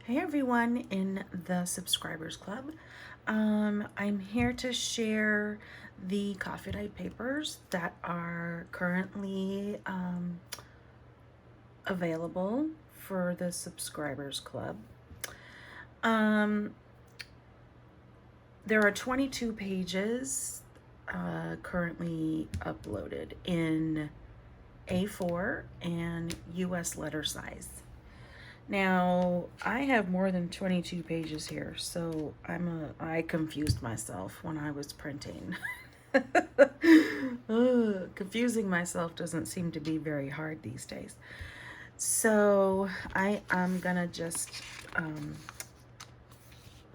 Hey everyone in the subscribers club. I'm here to share the coffee dye papers that are currently available for the subscribers club. There are 22 pages currently uploaded in A4 and US letter size. Now, I have more than 22 pages here, so I confused myself when I was printing. Confusing myself doesn't seem to be very hard these days. So I am gonna just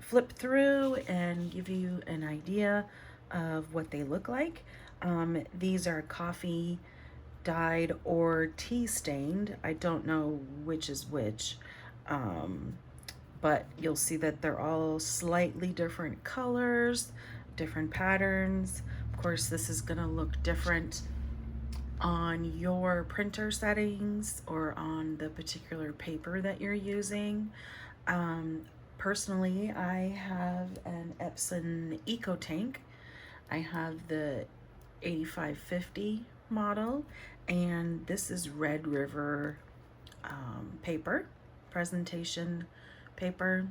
flip through and give you an idea of what they look like. These are coffee dyed or tea stained. I don't know which is which, but you'll see that they're all slightly different colors, different patterns. Of course, this is gonna look different on your printer settings or on the particular paper that you're using. Personally, I have an Epson Eco Tank. I have the 8550 model, and this is Red River paper, presentation paper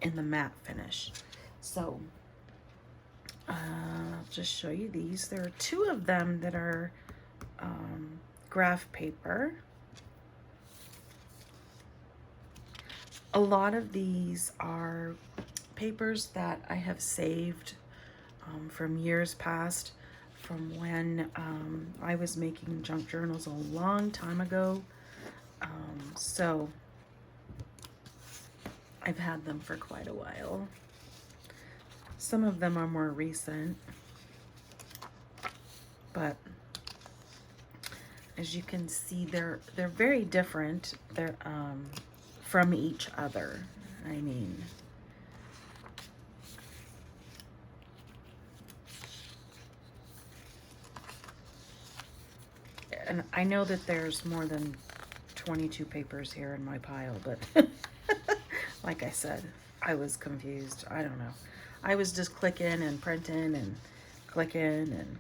in the matte finish. So I'll just show you these. There are two of them that are graph paper. A lot of these are papers that I have saved from years past, from when I was making junk journals a long time ago. So I've had them for quite a while. Some of them are more recent, but as you can see, they're very different. They're from each other. I mean, and I know that there's more than 22 papers here in my pile, but like I said, I was confused. I don't know. I was just clicking and printing and clicking, and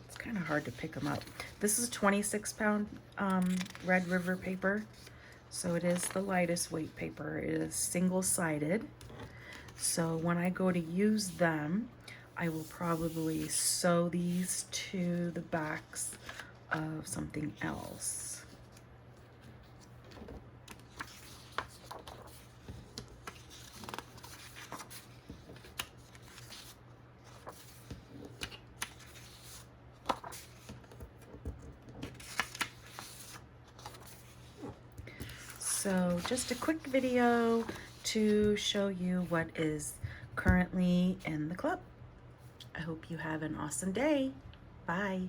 it's kind of hard to pick them up. This is 26-pound Red River paper, so it is the lightest weight paper. It is single-sided, so when I go to use them, I will probably sew these to the backs of something else. So just a quick video to show you what is currently in the club. I hope you have an awesome day. Bye.